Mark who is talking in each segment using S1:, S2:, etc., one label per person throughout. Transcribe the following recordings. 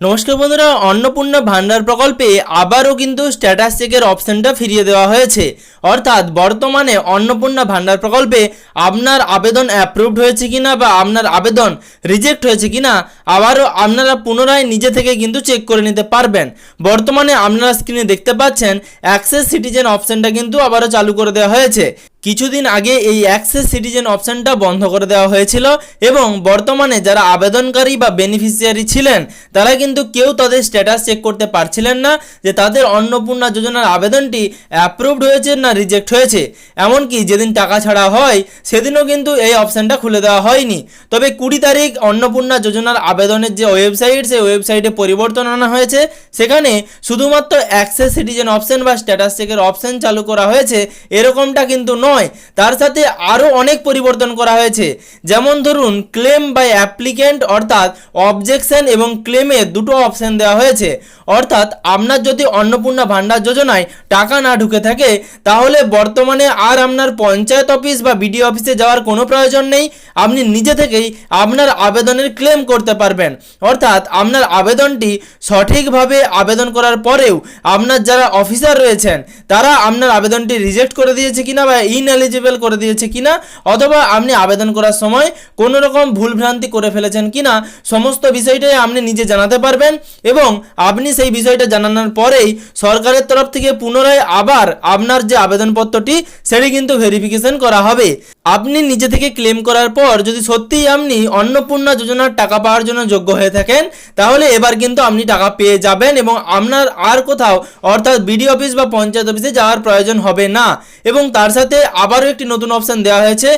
S1: নমস্কার বন্ধুরা, অন্নপূর্ণা ভান্ডার প্রকল্পে আবারও কিন্তু স্ট্যাটাস চেকের অপশনটা ফিরিয়ে দেওয়া হয়েছে। অর্থাৎ বর্তমানে অন্নপূর্ণা ভান্ডার প্রকল্পে আপনার আবেদন অ্যাপ্রুভড হয়েছে কিনা বা আপনার আবেদন রিজেক্ট হয়েছে কিনা আবারও আপনারা পুনরায় নিজে থেকে কিন্তু চেক করে নিতে পারবেন। বর্তমানে আপনারা স্ক্রিনে দেখতে পাচ্ছেন অ্যাক্সেস সিটিজেন অপশনটা কিন্তু আবারও চালু করে দেওয়া হয়েছে। কিছুদিন আগে এই অ্যাক্সেস সিটিজেন অপশনটা বন্ধ করে দেওয়া হয়েছিল এবং বর্তমানে যারা আবেদনকারী বা বেনিফিশিয়ারি ছিলেন তারা কিন্তু কেউ তাদের স্ট্যাটাস চেক করতে পারছিলেন না যে তাদের অন্নপূর্ণা যোজনার আবেদনটি অ্যাপ্রুভড হয়েছে না রিজেক্ট হয়েছে। এমনকি যেদিন টাকা ছাড়া হয় সেদিনও কিন্তু এই অপশনটা খুলে দেওয়া হয়নি। তবে 20 তারিখ অন্নপূর্ণা যোজনার আবেদনের যে ওয়েবসাইট, সেই ওয়েবসাইটে পরিবর্তন আনা হয়েছে। সেখানে শুধুমাত্র অ্যাক্সেস সিটিজেন অপশন বা স্ট্যাটাস চেকের অপশন চালু করা হয়েছে এরকমটা কিন্তু নয়, তার সাথে আরও অনেক পরিবর্তন করা হয়েছে। যেমন ধরুন ক্লেম বাই অ্যাপ্লিক্যান্ট, অর্থাৎ অবজেকশন এবং ক্লেমে দুটো অপশন দেওয়া হয়েছে। অর্থাৎ আপনার যদি অন্নপূর্ণা ভান্ডার যোজনায় টাকা না ঢুকে থাকে তাহলে বর্তমানে আর আপনার পঞ্চায়েত অফিস বা বিডিও অফিসে যাওয়ার কোনো প্রয়োজন নেই। আপনি নিজে থেকেই আপনার আবেদনের ক্লেম করতে পারবেন। অর্থাৎ আপনার আবেদনটি সঠিকভাবে আবেদন করার পরেও আপনার যারা অফিসার রয়েছেন তারা আপনার আবেদনটি রিজেক্ট করে দিয়েছে কিনা বা ইনএলিজিবল করে দিয়েছে কিনা, অথবা আপনি আবেদন করার সময় কোনো রকম ভুলভ্রান্তি করে ফেলেছেন কিনা, সমস্ত বিষয়টাই আপনি নিজে জানাতে পারবেন। এবং আপনি সেই বিষয়টা জানানোর পরেই সরকারের তরফ থেকে পুনরায় আবার আপনার যে আবেদনপত্রটি সেটি কিন্তু ভেরিফিকেশন করা হবে। আপনি নিজে থেকে ক্লেম করার পর যদি সত্যিই আপনি অন্নপূর্ণা যোজনার টাকা পাওয়ার জন্য যোগ্য হয়ে থাকেন তাহলে এবার কিন্তু আপনি টাকা পেয়ে যাবেন এবং আপনার আর কোথাও অর্থাৎ বিডিও অফিস বা পঞ্চায়েত অফিসে যাওয়ার প্রয়োজন হবে না। এবং তার সাথে আবারও একটি নতুন অপশন দেওয়া হয়েছে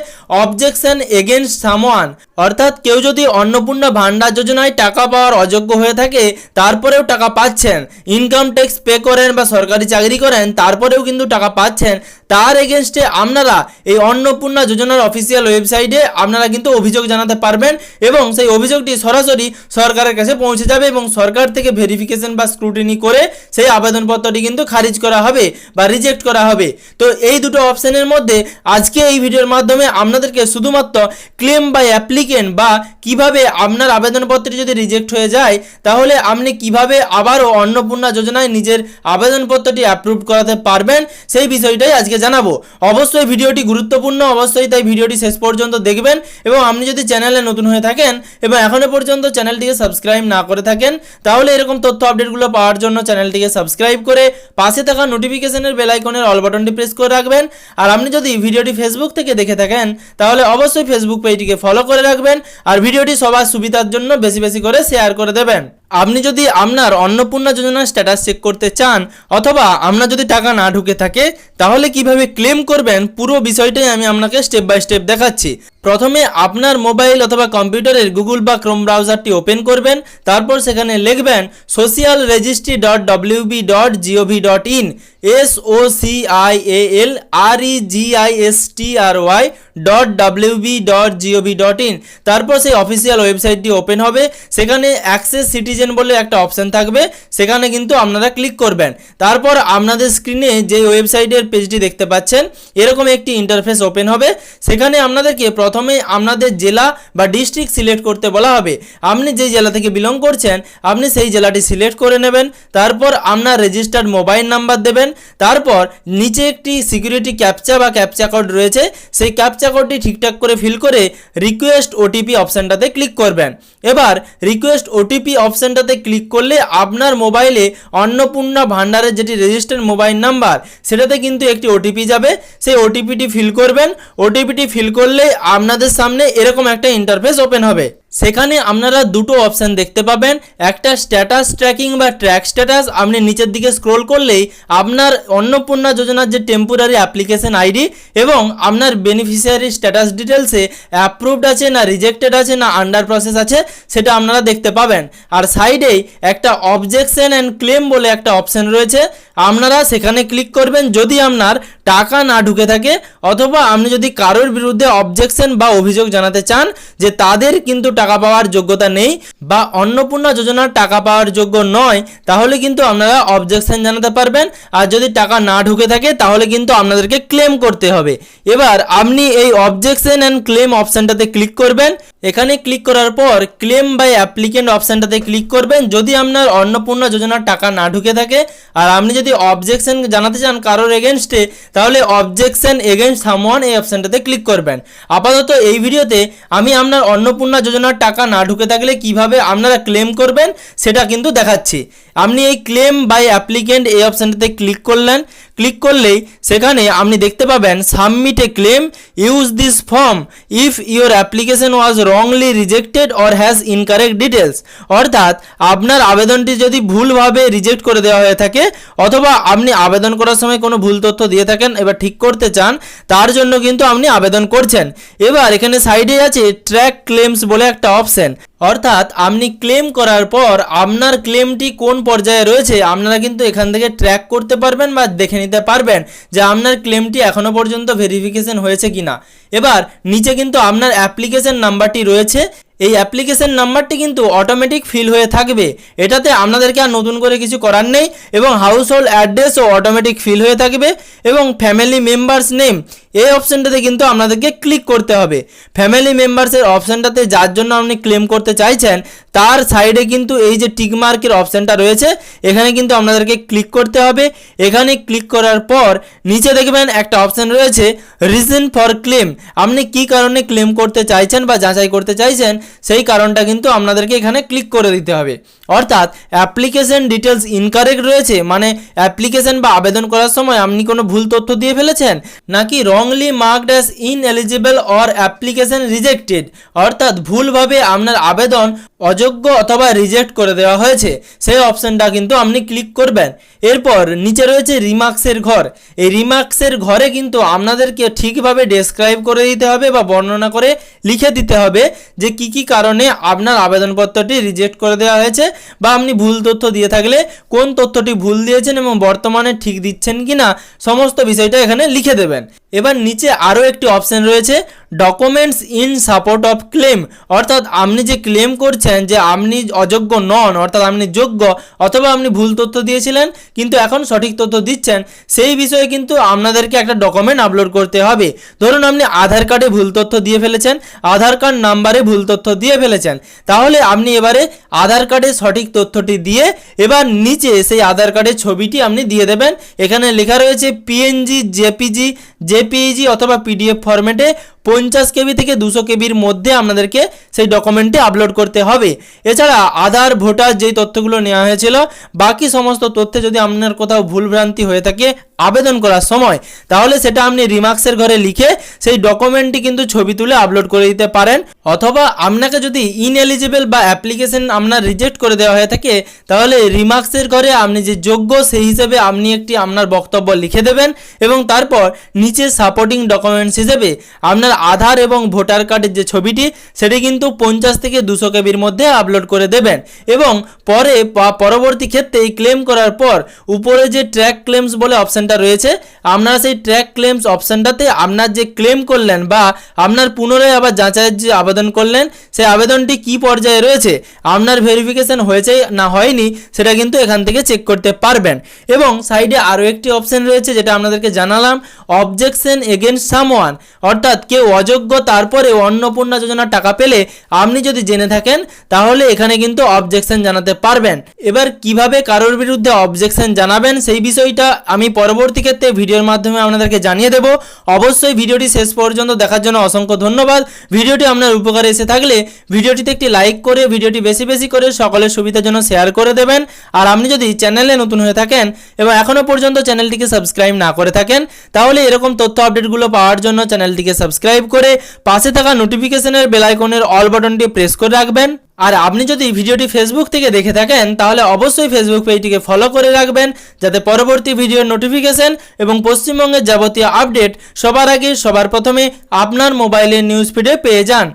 S1: অবজেকশন এগেনস্ট সামওয়ান। অর্থাৎ কেউ যদি অন্নপূর্ণা ভান্ডার যোজনায় টাকা পাওয়ার অযোগ্য হয়ে থাকে তারপরেও টাকা পাচ্ছেন, ইনকাম ট্যাক্স পে করেন বা সরকারি চাকরি করেন তারপরেও কিন্তু টাকা পাচ্ছেন, তার এগেনস্টে আপনারা এই অন্নপূর্ণা যোজনার অফিসিয়াল ওয়েবসাইটে আপনারা কিন্তু অভিযোগ জানাতে পারবেন এবং সেই অভিযোগটি সরাসরি সরকারের কাছে পৌঁছে যাবে এবং সরকার থেকে ভেরিফিকেশন বা স্ক্রুটিনি করে সেই আবেদনপত্রটি কিন্তু খারিজ করা হবে বা রিজেক্ট করা হবে। তো এই দুটো অপশনের মধ্যে আজকে এই ভিডিওর মাধ্যমে আপনাদেরকে শুধুমাত্র ক্লেম বাই অ্যাপ্লিকেন্ট বা কিভাবে আপনার আবেদনপত্রটি যদি রিজেক্ট হয়ে যায় তাহলে আপনি কিভাবে আবারও অন্নপূর্ণা যোজনায় নিজের আবেদনপত্রটি অ্যাপ্রুভ করাতে পারবেন সেই বিষয়টাই আজকে জানাবো। অবশ্যই ভিডিওটি গুরুত্বপূর্ণ, অবশ্যই তাই ভিডিওটি শেষ পর্যন্ত দেখবেন। এবং আপনি যদি চ্যানেলে নতুন হয়ে থাকেন এবং এখনো পর্যন্ত চ্যানেলটিকে সাবস্ক্রাইব না করে থাকেন তাহলে এরকম তথ্য আপডেটগুলো পাওয়ার জন্য চ্যানেলটিকে সাবস্ক্রাইব করে পাশে থাকা নোটিফিকেশনের বেল আইকনের অল বাটনটি প্রেস করে রাখবেন। আর আপনি যদি ভিডিওটি ফেসবুক থেকে দেখে থাকেন তাহলে অবশ্যই ফেসবুক পেজটিকে ফলো করে রাখবেন আর ভিডিওটি সবার সুবিধার জন্য বেশি বেশি করে শেয়ার করে দেবেন। আপনি যদি আপনার অন্নপূর্ণা যোজনার স্ট্যাটাস চেক করতে চান অথবা আপনার যদি টাকা না ঢুকে থাকে তাহলে কিভাবে ক্লেম করবেন পুরো বিষয়টাই আমি আপনাকে স্টেপ বাই স্টেপ দেখাচ্ছি। প্রথমে আপনার মোবাইল অথবা কম্পিউটারের গুগল বা ক্রোম ব্রাউজারটি ওপেন করবেন, তারপর সেখানে লিখবেন socialregistry.wb.gov.in socialregistry.wb.gov.in। তারপর সেই অফিসিয়াল ওয়েবসাইটটি ওপেন হবে, সেখানে অ্যাক্সেস সিটিজেন বলে একটা অপশন থাকবে, সেখানে কিন্তু আপনারা ক্লিক করবেন। তারপর আপনাদের স্ক্রিনে যে ওয়েবসাইটের পেজটি দেখতে পাচ্ছেন এরকম একটি ইন্টারফেস ওপেন হবে। সেখানে আপনাদেরকে প্রথমে আপনাদের জেলা বা ডিস্ট্রিক্ট সিলেক্ট করতে বলা হবে। আপনি যেই জেলা থেকে বিলং করছেন আপনি সেই জেলাটি সিলেক্ট করে নেবেন। তারপর আপনার রেজিস্টার্ড মোবাইল নাম্বার দেবেন। তারপর নিচে একটি সিকিউরিটি ক্যাপচা বা ক্যাপচা কোড রয়েছে, সেই ক্যাপচা কোডটি ঠিকঠাক করে ফিল করে রিকোয়েস্ট ওটিপি অপশানটাতে ক্লিক করবেন। এবার রিকোয়েস্ট ওটিপি অপশানটাতে ক্লিক করলে আপনার মোবাইলে অন্নপূর্ণা ভান্ডারের যেটি রেজিস্টার্ড মোবাইল নাম্বার সেটাতে কিন্তু একটি ওটিপি যাবে, সেই ওটিপিটি ফিল করবেন। ওটিপিটি ফিল করলে আপনাদের সামনে এরকম একটা ইন্টারফেস ওপেন হবে। সেখানে আপনারা দুটো অপশান দেখতে পাবেন, একটা স্ট্যাটাস ট্র্যাকিং বা ট্র্যাক স্ট্যাটাস। আপনি নিচের দিকে স্ক্রোল করলেই আপনার অন্নপূর্ণা যোজনার যে টেম্পোরারি অ্যাপ্লিকেশন আইডি এবং আপনার বেনিফিশিয়ারি স্ট্যাটাস ডিটেলসে অ্যাপ্রুভড আছে না রিজেক্টেড আছে না আন্ডার প্রসেস আছে সেটা আপনারা দেখতে পাবেন। আর সাইডেই একটা অবজেকশন অ্যান্ড ক্লেম বলে একটা অপশান রয়েছে, আপনারা সেখানে ক্লিক করবেন যদি আপনার টাকা না ঢুকে থাকে অথবা আপনি যদি কারোর বিরুদ্ধে অবজেকশন বা অভিযোগ জানাতে চান যে তাদের কিন্তু টাকা পাওয়ার যোগ্যতা নেই বা অন্নপূর্ণা যোজনার টাকা পাওয়ার যোগ্য নয়, তাহলে কিন্তু আপনারা অবজেকশন জানাতে পারবেন। আর যদি টাকা না ঢুকে থাকে তাহলে কিন্তু আপনাদেরকে ক্লেম করতে হবে। এবার আপনি এই অবজেকশন অ্যান্ড ক্লেম অপশানটাতে ক্লিক করবেন। এখানে ক্লিক করার পর ক্লেম বাই অ্যাপ্লিকেন্ট অপশানটাতে ক্লিক করবেন। যদি আপনার অন্নপূর্ণা যোজনার টাকা না ঢুকে থাকে আর আপনি যদি অবজেকশন জানাতে চান কারোর এগেনস্টে, তাহলে অবজেকশন এগেনস্ট সামওয়ান এই অপশানটাতে ক্লিক করবেন। আপাতত এই ভিডিওতে আমি আপনার অন্নপূর্ণা যোজনার টাকা না ঢুকে থাকলে কিভাবে আপনারা ক্লেম করবেন সেটা কিন্তু দেখাচ্ছি। আপনি এই ক্লেম বাই অ্যাপ্লিকেন্ট এই অপশানটাতে ক্লিক করলেন। ক্লিক করলেই সেখানে আপনি দেখতে পাবেন submit A claim, use this form if your application was wrongly rejected or has incorrect details. অর্থাৎ আপনার আবেদনটি যদি ভুলভাবে রিজেক্ট করে দেওয়া হয়ে থাকে অথবা আপনি আবেদন করার সময় কোনো ভুল তথ্য দিয়ে থাকেন, এবার ঠিক করতে চান, তার জন্য কিন্তু আপনি আবেদন করছেন। এবার এখানে সাইডে আছে ট্র্যাক ক্লেমস বলে একটা অপশন। অর্থাৎ আপনি ক্লেম করার পর আপনার ক্লেমটি কোন পর্যায়ে রয়েছে আপনারা কিন্তু এখান থেকে ট্র্যাক করতে পারবেন বা দেখে নিতে পারবেন যে আপনার ক্লেমটি এখনও পর্যন্ত ভেরিফিকেশন হয়েছে কিনা। এবার নিচে কিন্তু আপনার অ্যাপ্লিকেশন নাম্বারটি রয়েছে। এই অ্যাপ্লিকেশন নাম্বারটি কিন্তু অটোমেটিক ফিল হয়ে থাকবে, এটাতে আপনাদেরকে আর নতুন করে কিছু করার নেই। এবং হাউস হোল্ড অ্যাড্রেসও অটোমেটিক ফিল হয়ে থাকবে। এবং ফ্যামিলি মেম্বার্স নেম এই অপশানটাতে কিন্তু আপনাদেরকে ক্লিক করতে হবে। ফ্যামিলি মেম্বার্সের অপশানটাতে যার জন্য আপনি ক্লেম করতে চাইছেন তার সাইডে কিন্তু এই যে টিকমার্কের অপশানটা রয়েছে এখানে কিন্তু আপনাদেরকে ক্লিক করতে হবে। এখানে ক্লিক করার পর নিচে দেখবেন একটা অপশান রয়েছে রিজন ফর ক্লেম। আপনি কি কারণে ক্লেম করতে চাইছেন বা যাচাই করতে চাইছেন সেই কারণটা কিন্তু আপনাদেরকে এখানে ক্লিক করে দিতে হবে। অর্থাৎ অ্যাপ্লিকেশন ডিটেলস ইনকারেক্ট রয়েছে, মানে অ্যাপ্লিকেশন বা আবেদন করার সময় আপনি কোনো ভুল তথ্য দিয়ে ফেলেছেন, নাকি wrongly marked as ineligible or application rejected, অর্থাৎ ভুলভাবে আপনার আবেদন অযোগ্য অথবা রিজেক্ট করে দেওয়া হয়েছে, সেই অপশানটা কিন্তু আপনি ক্লিক করবেন। এরপর নিচে রয়েছে রিমার্কসের ঘর। এই রিমার্কসের ঘরে কিন্তু আপনাদেরকে ঠিকভাবে ডেসক্রাইব করে দিতে হবে বা বর্ণনা করে লিখে দিতে হবে যে কি কি কারণে আপনার আবেদনপত্রটি রিজেক্ট করে দেওয়া হয়েছে বা আপনি ভুল তথ্য দিয়ে থাকলে কোন তথ্যটি ভুল দিয়েছেন এবং বর্তমানে ঠিক দিচ্ছেন কিনা সমস্ত বিষয়টা এখানে লিখে দেবেন। এবার নিচে আরও একটি অপশান রয়েছে documents in support of clans. অর্থাৎ আপনি যে ক্লেম করছেন যে আপনি অযোগ্য নন, অর্থাৎ আপনি যোগ্য অথবা আপনি ভুল তথ্য দিয়েছিলেন কিন্তু এখন সঠিক তথ্য দিচ্ছেন, সেই বিষয়ে কিন্তু আপনাদেরকে একটা ডকুমেন্ট আপলোড করতে হবে। ধরুন আপনি আধার কার্ডে ভুল তথ্য দিয়ে ফেলেছেন, আধার কার্ড নাম্বারে ভুল তথ্য দিয়ে ফেলেছেন, তাহলে আপনি এবারে আধার কার্ডে সঠিক তথ্যটি দিয়ে এবার নিচে সেই আধার কার্ডের ছবিটি আপনি দিয়ে দেবেন। এখানে লেখা রয়েছে পিএনজি, জেপিজি, জেপিইজি অথবা পিডিএফ ফরম্যাটে 50 কেবি থেকে 200 কেবির মধ্যে আপনাদেরকে সেই ডকুমেন্টটি আপলোড করতে হবে। এছাড়া আধার, ভোটার যেই তথ্যগুলো নেওয়া হয়েছিল বাকি সমস্ত তথ্যে যদি আপনার কোথাও ভুলভ্রান্তি হয়ে থাকে আবেদন করার সময়, তাহলে সেটা আপনি রিমার্কসের ঘরে লিখে সেই ডকুমেন্টটি কিন্তু ছবি তুলে আপলোড করে দিতে পারেন। অথবা আপনাকে যদি ইনএলিজিবল বা অ্যাপ্লিকেশন আপনার রিজেক্ট করে দেওয়া হয়ে থাকে তাহলে রিমার্কসের ঘরে আপনি যে যোগ্য সেই হিসেবে আপনি একটি আপনার বক্তব্য লিখে দেবেন এবং তারপর নিচে সাপোর্টিং ডকুমেন্টস হিসেবে আপনার আধার এবং ভোটার কার্ডের যে ছবিটি সেটি কিন্তু 50 থেকে 200 কেবির মধ্যে আপলোড করে দেবেন। এবং পরে পরবর্তী ক্ষেত্রে এই ক্লেম করার পর উপরে যে ট্র্যাক ক্লেমস বলে অপশানটা রয়েছে আপনারা সেই ট্র্যাক ক্লেমস অপশানটাতে আপনার যে ক্লেম করলেন বা আপনার পুনরায় আবার যাচাইয়ের যে আবেদন করলেন সেই আবেদনটি কি পর্যায়ে রয়েছে, আপনার ভেরিফিকেশন হয়েছে না হয়নি সেটা কিন্তু এখান থেকে চেক করতে পারবেন। এবং সাইডে আরও একটি অপশান রয়েছে যেটা আপনাদেরকে জানালাম, অবজেকশন এগেনস্ট সামওয়ান। অর্থাৎ কেউ অযোগ্য তারপরে অন্নপূর্ণা যোজনার টাকা পেলে আপনি যদি জেনে থাকেন তাহলে এখানে কিন্তু অবজেকশন জানাতে পারবেন। এবার কিভাবে কারোর বিরুদ্ধে অবজেকশন জানাবেন সেই বিষয়টা আমি পরবর্তী ক্ষেত্রে ভিডিওর মাধ্যমে আপনাদেরকে জানিয়ে দেব। অবশ্যই ভিডিওটি শেষ পর্যন্ত দেখার জন্য অসংখ্য ধন্যবাদ। ভিডিওটি আপনার উপকারে এসে থাকলে ভিডিওটিতে একটি লাইক করে ভিডিওটি বেশি বেশি করে সকলের সুবিধার জন্য শেয়ার করে দেবেন। আর আপনি যদি চ্যানেলে নতুন হয়ে থাকেন এবং এখনও পর্যন্ত চ্যানেলটিকে সাবস্ক্রাইব না করে থাকেন তাহলে এরকম তথ্য আপডেটগুলো পাওয়ার জন্য চ্যানেলটিকে সাবস্ক্রাইব করে পাশে থাকা নোটিফিকেশনের বেল আইকনের অল বাটনটি প্রেস করে রাখবেন। আর আপনি যদি ভিডিওটি ফেসবুক থেকে দেখে থাকেন তাহলে অবশ্যই ফেসবুক পেজটিকে ফলো করে রাখবেন যাতে পরবর্তী ভিডিওর নোটিফিকেশন এবং পশ্চিমবঙ্গের যাবতীয় আপডেট সবার আগে সবার প্রথমে আপনার মোবাইলের নিউজ ফিডে পেয়ে যান।